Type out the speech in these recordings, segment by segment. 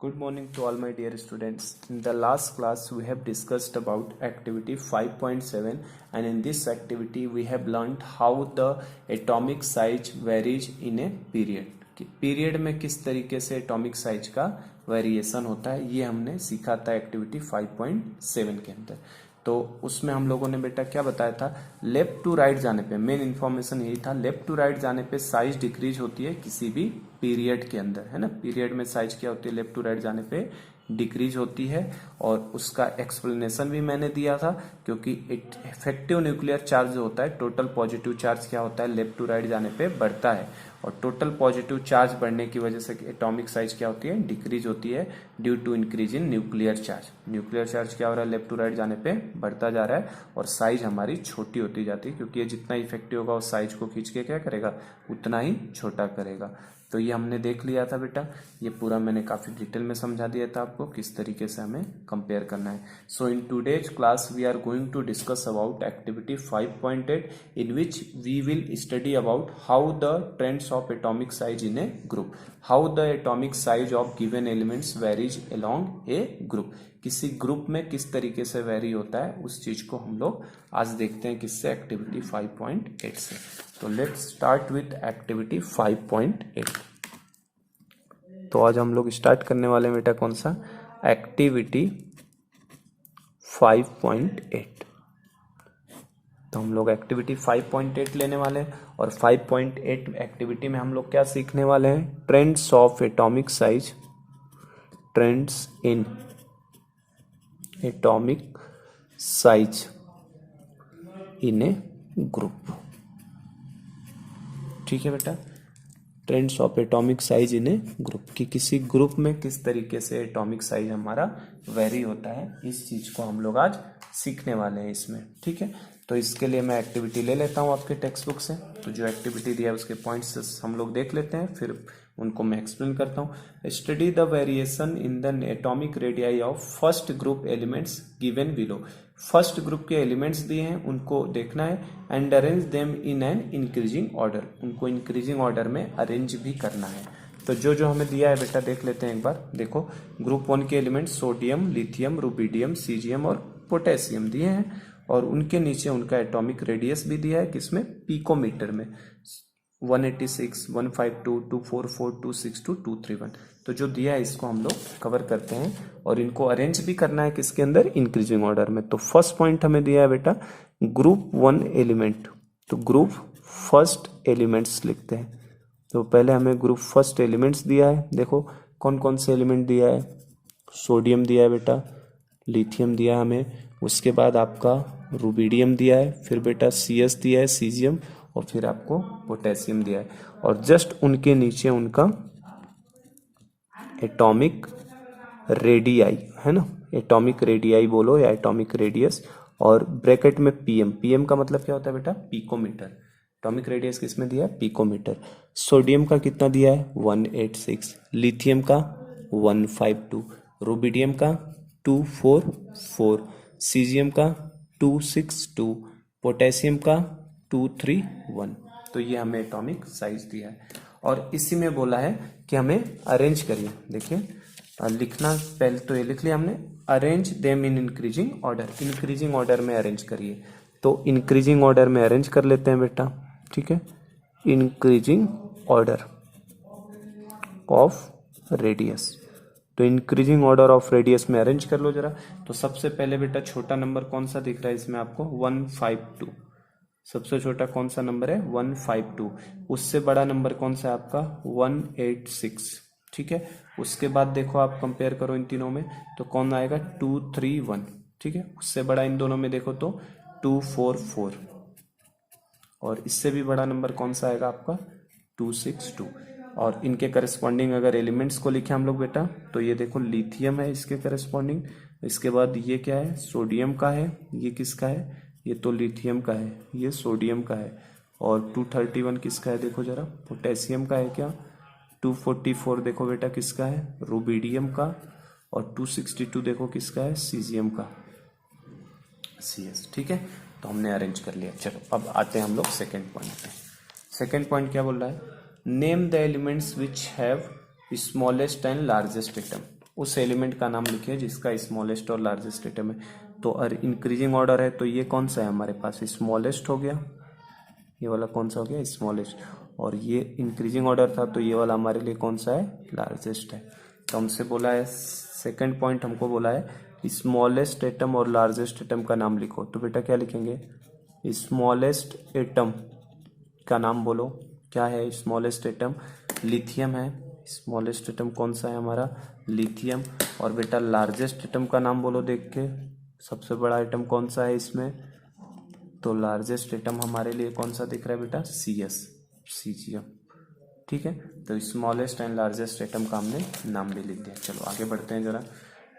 Good morning to all my dear students. In the last class we have discussed about activity 5.7 and in this activity we have learned how the atomic size varies in a period. Period में किस तरीके से atomic size का variation होता है ये हमने सीखा था एक्टिविटी 5.7 के अंदर। तो उसमें हम लोगों ने बेटा क्या बताया था, लेफ्ट टू राइट जाने पे मेन इन्फॉर्मेशन यही था, लेफ्ट टू राइट जाने पे साइज डिक्रीज होती है किसी भी पीरियड के अंदर, है ना। पीरियड में साइज क्या होती है, लेफ्ट टू राइट जाने पे डिक्रीज होती है। और उसका एक्सप्लेनेशन भी मैंने दिया था, क्योंकि इफेक्टिव न्यूक्लियर चार्ज जो होता है, टोटल पॉजिटिव चार्ज क्या होता है, लेफ्ट टू राइट जाने पे बढ़ता है, और टोटल पॉजिटिव चार्ज बढ़ने की वजह से एटॉमिक साइज क्या होती है, डिक्रीज होती है due to increase in nuclear charge. Nuclear charge क्या हो रहा है, लेफ्ट टू राइट जाने पे बढ़ता जा रहा है और साइज हमारी छोटी होती जाती है, क्योंकि ये जितना इफेक्टिव होगा उस साइज को खींच के क्या करेगा, उतना ही छोटा करेगा। तो ये हमने देख लिया था बेटा, ये पूरा मैंने काफी डिटेल में समझा दिया था आपको किस तरीके से हमें कंपेयर करना है। So in today's class we are going to discuss about activity 5.8 in which we will study about how the trends of atomic size in a group, how the atomic size of given elements varies along a group. किसी group में किस तरीके से very होता है उस चीज को हम लोग आज देखते हैं किससे, एक्टिविटी 5.8 से। तो लेट्स स्टार्ट विथ एक्टिविटी 5.8। तो आज हम लोग स्टार्ट करने वाले हैं बेटा कौन सा, एक्टिविटी 5.8। तो हम लोग एक्टिविटी 5.8 लेने वाले हैं और 5.8 एक्टिविटी में हम लोग क्या सीखने वाले हैं, trends of atomic size, trends in atomic size in a group. ठीक है बेटा, trends of atomic size in a group, कि किसी ग्रुप में किस तरीके से एटॉमिक साइज हमारा वेरी होता है, इस चीज को हम लोग आज सीखने वाले हैं इसमें। ठीक है, तो इसके लिए मैं एक्टिविटी ले लेता हूं आपके टेक्स्ट बुक से। तो जो एक्टिविटी दिया है उसके पॉइंट्स हम लोग देख लेते हैं, फिर उनको मैं एक्सप्लेन करता हूँ। Study the variation in the atomic radii of first group elements given below. First group के एलिमेंट्स दिए हैं उनको देखना है, and arrange them in an increasing order, उनको इंक्रीजिंग ऑर्डर में अरेंज भी करना है। तो जो जो हमें दिया है बेटा देख लेते हैं एक बार। देखो, ग्रुप 1 के element sodium, lithium, rubidium, caesium और पोटेशियम दिए हैं, और उनके नीचे उनका एटॉमिक रेडियस भी दिया है, किसमें, पिकोमीटर में, 186, 152, 244, 262, 231। तो जो दिया है इसको हम लोग कवर करते हैं और इनको अरेंज भी करना है किसके अंदर, इंक्रीजिंग ऑर्डर में। तो फर्स्ट पॉइंट हमें दिया है बेटा ग्रुप 1 एलिमेंट, तो ग्रुप फर्स्ट एलिमेंट्स लिखते हैं। तो पहले हमें ग्रुप फर्स्ट एलिमेंट्स दिया है, देखो कौन कौन से एलिमेंट दिया है, सोडियम दिया है बेटा, लिथियम दिया है हमें, उसके बाद आपका रुबिडियम दिया है, फिर बेटा CS दिया है, सीजियम, और फिर आपको पोटेशियम दिया है, और जस्ट उनके नीचे उनका एटॉमिक रेडियाई है ना, एटॉमिक रेडियाई बोलो या एटॉमिक रेडियस, और ब्रैकेट में PM। PM का मतलब क्या होता है बेटा, पिकोमीटर। एटॉमिक रेडियस किसमें दिया है, पिकोमीटर। सोडियम का कितना दिया है, 186, लिथियम का 152, रुबिडियम का 244, सीजियम का 262, पोटेशियम का 231। तो ये हमें एटॉमिक साइज दिया है, और इसी में बोला है कि हमें अरेंज करिए। देखिए लिखना, पहले तो ये लिख लिया हमने, arrange them in increasing order, increasing order में अरेंज करिए। तो इंक्रीजिंग ऑर्डर में अरेंज कर लेते हैं बेटा, ठीक है, इंक्रीजिंग ऑर्डर ऑफ रेडियस। तो इंक्रीजिंग ऑर्डर ऑफ रेडियस में अरेंज कर लो जरा। तो सबसे पहले बेटा छोटा नंबर कौन सा दिख रहा है इसमें आपको, 152। सबसे छोटा कौन सा नंबर है, 152। उससे बड़ा नंबर कौन सा है आपका, 186। ठीक है, उसके बाद देखो आप कंपेयर करो इन तीनों में, तो कौन आएगा, 231। ठीक है, उससे बड़ा इन दोनों में देखो तो 244, और इससे भी बड़ा नंबर कौन सा आएगा आपका, 262। और इनके करस्पॉन्डिंग अगर एलिमेंट्स को लिखे हम लोग बेटा, तो ये देखो लिथियम है इसके करस्पॉन्डिंग, इसके बाद ये क्या है, सोडियम का है, ये किसका है, ये तो लिथियम का है, ये सोडियम का है, और 231 किसका है, देखो जरा, पोटेशियम का है क्या, 244 देखो बेटा किसका है, रुबिडियम का, और 262 देखो किसका है, सीजियम का, CS। ठीक है, तो हमने अरेंज कर लिया। चलो अब आते हैं हम लोग सेकेंड पॉइंट पे। सेकेंड पॉइंट क्या बोल रहा है, name the elements which have smallest and largest atom. उस एलिमेंट का नाम लिखिए जिसका स्मॉलेस्ट और लार्जेस्ट एटम है। तो अगर इंक्रीजिंग ऑर्डर है तो ये कौन सा है हमारे पास, स्मॉलेस्ट हो गया, ये वाला कौन सा हो गया, स्मॉलेस्ट। और ये इंक्रीजिंग ऑर्डर था तो ये वाला हमारे लिए कौन सा है, लार्जेस्ट है। तो हमसे बोला है, सेकंड पॉइंट हमको बोला है स्मॉलेस्ट एटम और लार्जेस्ट एटम का नाम लिखो। तो बेटा क्या लिखेंगे, स्मॉलेस्ट एटम का नाम बोलो, क्या है स्मॉलेस्ट एटम, लिथियम है। स्मॉलेस्ट एटम कौन सा है हमारा, लिथियम। और बेटा लार्जेस्ट एटम का नाम बोलो देख के, सबसे बड़ा एटम कौन सा है इसमें, तो लार्जेस्ट एटम हमारे लिए कौन सा दिख रहा है बेटा, CS, सीजियम। ठीक है, तो स्मॉलेस्ट एंड लार्जेस्ट एटम का हमने नाम भी लिख दिया। चलो आगे बढ़ते हैं जरा।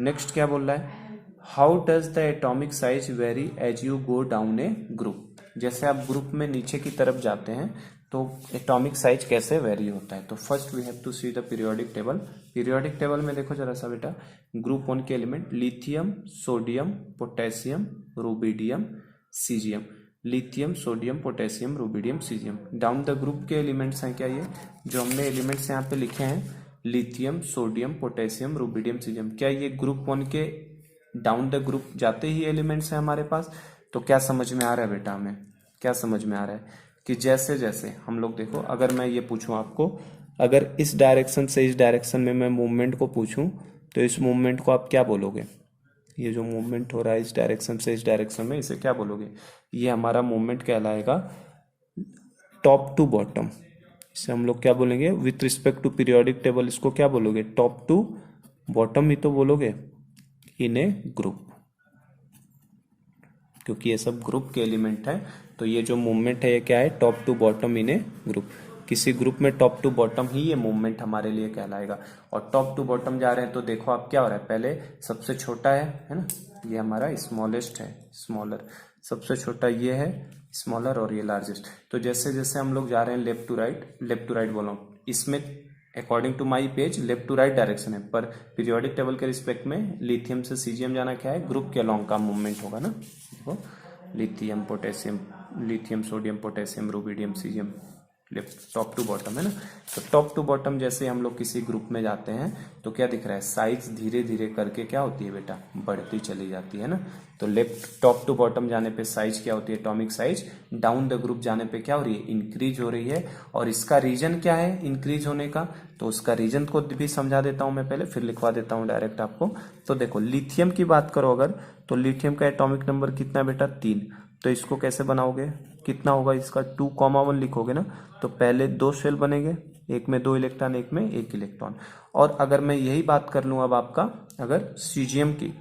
नेक्स्ट क्या बोल रहा है, how does the atomic size vary as you go down a group. जैसे आप ग्रुप में नीचे की तरफ जाते हैं तो एटॉमिक साइज कैसे वेरी होता है। तो first we have to see the periodic table. Periodic table में देखो जरा सा बेटा, ग्रुप 1 के element lithium, sodium, potassium, rubidium, caesium. Lithium, sodium, potassium, rubidium, caesium. Down the group के एलिमेंट्स हैं क्या ये, जो हमने एलिमेंट्स यहाँ पे लिखे हैं, lithium, sodium, potassium, rubidium, caesium. क्या ये ग्रुप 1 के डाउन द ग्रुप जाते ही एलिमेंट्स हैं हमारे पास। तो क्या समझ में आ रहा है बेटा, हमें क्या समझ में आ रहा है कि जैसे जैसे हम लोग देखो, अगर मैं ये पूछूं आपको, अगर इस डायरेक्शन से इस डायरेक्शन में मैं मूवमेंट को पूछूं तो इस मूवमेंट को आप क्या बोलोगे, ये जो मूवमेंट हो रहा है इस डायरेक्शन से इस डायरेक्शन में, इसे क्या बोलोगे, ये हमारा मूवमेंट कहलाएगा टॉप टू बॉटम। इसे हम लोग क्या बोलेंगे with respect to periodic table, इसको क्या बोलोगे, टॉप टू बॉटम ही तो बोलोगे इन ए ग्रुप, क्योंकि ये सब ग्रुप के एलिमेंट है। तो ये जो मूवमेंट है ये क्या है, top to bottom in a group. किसी ग्रुप में टॉप टू बॉटम ही ये मूवमेंट हमारे लिए कहलाएगा। और टॉप टू बॉटम जा रहे हैं तो देखो आप क्या हो रहा है, पहले सबसे छोटा है ना, ये हमारा स्मॉलेस्ट है, स्मॉलर, सबसे छोटा ये है स्मॉलर, और ये लार्जेस्ट। तो जैसे जैसे हम लोग जा रहे हैं लेफ्ट टू राइट बोलो, इसमें according to my page left to right direction है, पर पीरियोडिक टेबल के रिस्पेक्ट में लिथियम से सीजियम जाना क्या है, ग्रुप के अलॉन्ग का मूवमेंट होगा ना। देखो lithium, potassium, lithium, sodium, potassium, rubidium, caesium, left top to bottom है ना। तो टॉप टू बॉटम जैसे हम लोग किसी ग्रुप में जाते हैं तो क्या दिख रहा है, साइज धीरे धीरे करके क्या होती है बेटा, बढ़ती चली जाती है ना। तो लेफ्ट टॉप टू बॉटम जाने पे साइज क्या होती है, atomic size down the group जाने पे क्या हो रही है, इंक्रीज हो रही है। और इसका रीजन क्या है इंक्रीज होने का, तो उसका रीजन को भी समझा देता हूं मैं पहले, फिर लिखवा देता हूं डायरेक्ट आपको। तो देखो लिथियम की बात करो अगर, तो लिथियम का एटॉमिक नंबर कितना है बेटा, 3। तो इसको कैसे बनाओगे, कितना होगा इसका, 2,1 लिखोगे ना। तो पहले 2 शेल बनेंगे, एक में 2 इलेक्ट्रॉन, एक में 1 इलेक्ट्रॉन। और अगर मैं यही बात कर लूं अब आपका, अगर सीजियम की,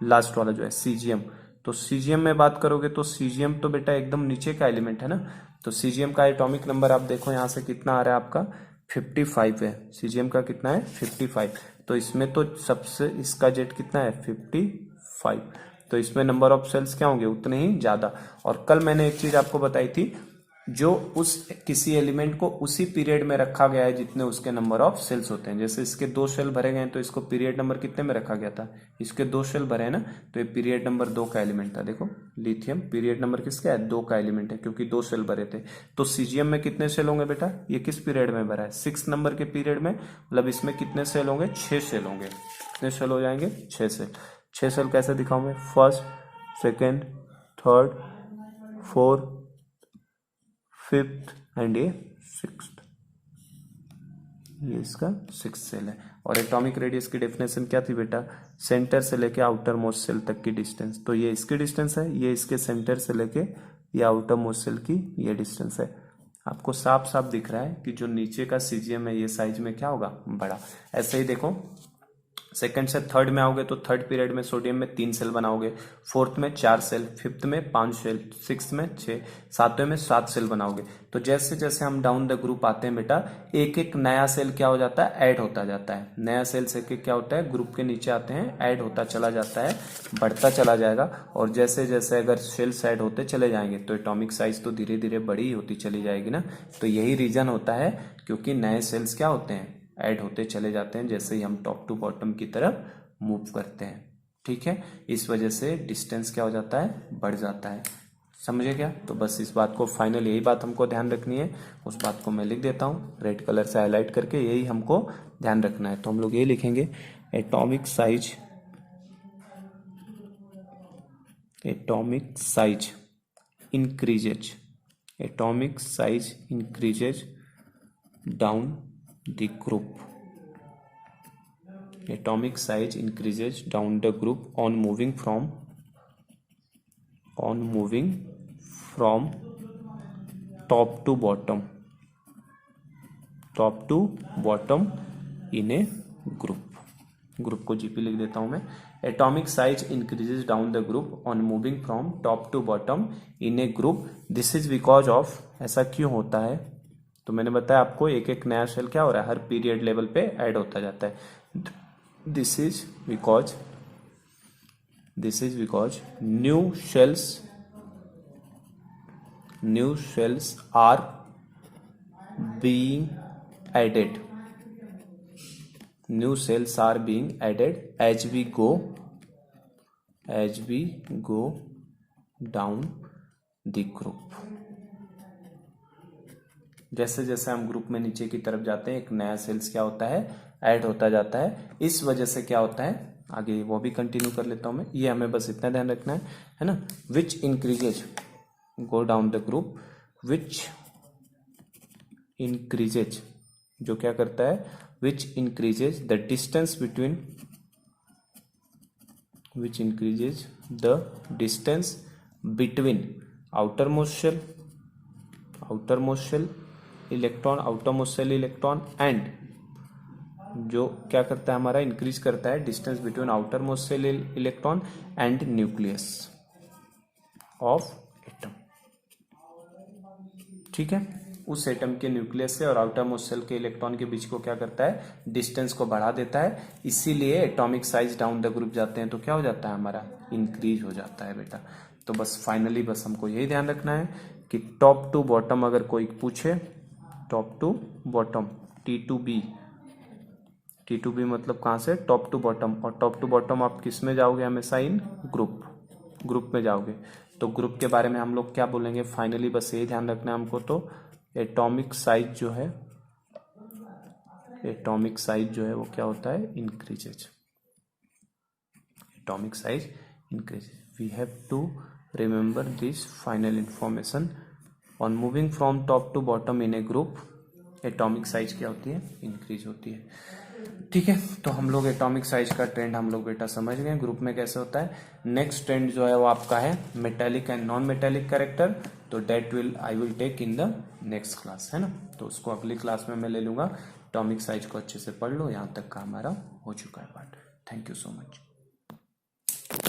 लास्ट वाला जो है सीजियम, तो सीजियम में बात करोगे तो सीजियम तो बेटा एकदम नीचे का एलिमेंट है ना। तो सीजियम का एटॉमिक नंबर आप देखो यहां से कितना आ रहा है आपका, 55 है। सीजियम का कितना है, 55। तो इसमें तो सबसे इसका जेट कितना है, 55। तो इसमें नंबर ऑफ सेल्स क्या होंगे, उतने ही ज्यादा। और कल मैंने एक चीज आपको बताई थी, जो उस किसी एलिमेंट को उसी पीरियड में रखा गया है जितने उसके नंबर ऑफ सेल्स होते हैं। जैसे इसके 2 शेल भरे गए हैं तो इसको पीरियड नंबर कितने में रखा गया था, इसके 2 शेल भरे हैं ना, तो ये पीरियड नंबर 2 का एलिमेंट था। देखो लिथियम पीरियड नंबर किसका है, 2 का एलिमेंट है, क्योंकि 2 शेल भरे थे। तो सीजियम में कितने सेल होंगे बेटा, ये किस पीरियड में भरा है, 6 नंबर के पीरियड में, मतलब इसमें कितने सेल होंगे, 6 सेल होंगे। कितने सेल हो जाएंगे, 6 सेल। 6 सेल कैसे दिखाऊं मैं, first, second, third, fourth, fifth and ये 6th, ये इसका 6th सेल है। और एटॉमिक रेडियस की डेफिनेशन क्या थी बेटा, सेंटर से लेके आउटर मोस्ट सेल तक की डिस्टेंस। तो ये इसकी डिस्टेंस है, ये इसके सेंटर से लेके ये आउटर मोस्ट सेल की ये डिस्टेंस है। आपको साफ साफ दिख रहा है कि जो नीचे का सीजियम है ये साइज में क्या होगा, बड़ा। ऐसे ही देखो सेकंड से थर्ड में आओगे तो थर्ड पीरियड में सोडियम में 3 सेल बनाओगे, फोर्थ में 4 सेल, फिफ्थ में 5 सेल, सिक्स्थ में 6, सातवें में 7 सेल बनाओगे। तो जैसे जैसे हम डाउन द ग्रुप आते हैं बेटा, एक एक नया सेल क्या हो जाता है, ऐड होता जाता है। नया सेल से क्या होता है, ग्रुप के नीचे आते हैं, ऐड होता चला जाता है, बढ़ता चला जाएगा। और जैसे जैसे अगर सेल्स ऐड होते चले जाएंगे तो एटॉमिक साइज तो धीरे धीरे बड़ी होती चली जाएगी ना। तो यही रीजन होता है, क्योंकि नए सेल्स क्या होते हैं, ऐड होते चले जाते हैं जैसे ही हम टॉप टू बॉटम की तरफ मूव करते हैं। ठीक है, इस वजह से डिस्टेंस क्या हो जाता है, बढ़ जाता है। समझे क्या? तो बस इस बात को फाइनल, यही बात हमको ध्यान रखनी है। उस बात को मैं लिख देता हूँ रेड कलर से हाईलाइट करके, यही हमको ध्यान रखना है। तो हम लोग ये लिखेंगे atomic size, atomic size increases, atomic size increases down the group, atomic size increases down the group on moving from top to bottom, top to bottom in a group, group को जीपी लिख देता हूं मैं। Atomic size increases down the group on moving from top to bottom in a group, this is because of, ऐसा क्यों होता है? तो मैंने बताया आपको एक एक नया शेल क्या हो रहा है, हर पीरियड लेवल पे ऐड होता जाता है। This is because new shells are being added, new cells are being added as we go down the group। जैसे जैसे हम ग्रुप में नीचे की तरफ जाते हैं एक नया सेल्स क्या होता है, ऐड होता जाता है। इस वजह से क्या होता है, आगे वो भी कंटिन्यू कर लेता हूं मैं, ये हमें बस इतना ध्यान रखना है ना। विच increases, go down the group, which increases, जो क्या करता है, which increases the distance between outermost cell electron and, जो क्या करता है हमारा, इंक्रीज करता है distance between outer most shell electron and nucleus of atom. ठीक है, उस एटम के न्यूक्लियस से और आउटर मोस्ट सेल के इलेक्ट्रॉन के बीच को क्या करता है, डिस्टेंस को बढ़ा देता है। इसीलिए atomic size down the group जाते हैं तो क्या हो जाता है हमारा, इंक्रीज हो जाता है बेटा। तो बस फाइनली बस हमको यही ध्यान रखना है कि टॉप टू बॉटम अगर कोई पूछे, टॉप टू बॉटम, T2B मतलब कहां से, टॉप टू बॉटम, और टॉप टू बॉटम आप किस में जाओगे, हमेशा इन ग्रुप में जाओगे। तो ग्रुप के बारे में हम लोग क्या बोलेंगे फाइनली, बस यही ध्यान रखना है हमको। तो एटॉमिक साइज जो है वो क्या होता है, increases, atomic size increases. We have to remember this final information on moving from top to bottom in a group, atomic size क्या होती है, इंक्रीज होती है। ठीक है, तो हम लोग एटॉमिक साइज का ट्रेंड हम लोग बेटा समझ गए ग्रुप में कैसे होता है। नेक्स्ट ट्रेंड जो है वो आपका है metallic and non metallic character, तो that I will take in the next class, है ना। तो उसको अगली क्लास में मैं ले लूंगा। एटॉमिक साइज को अच्छे से पढ़ लो, यहाँ तक का हमारा हो चुका है part. Thank you so much.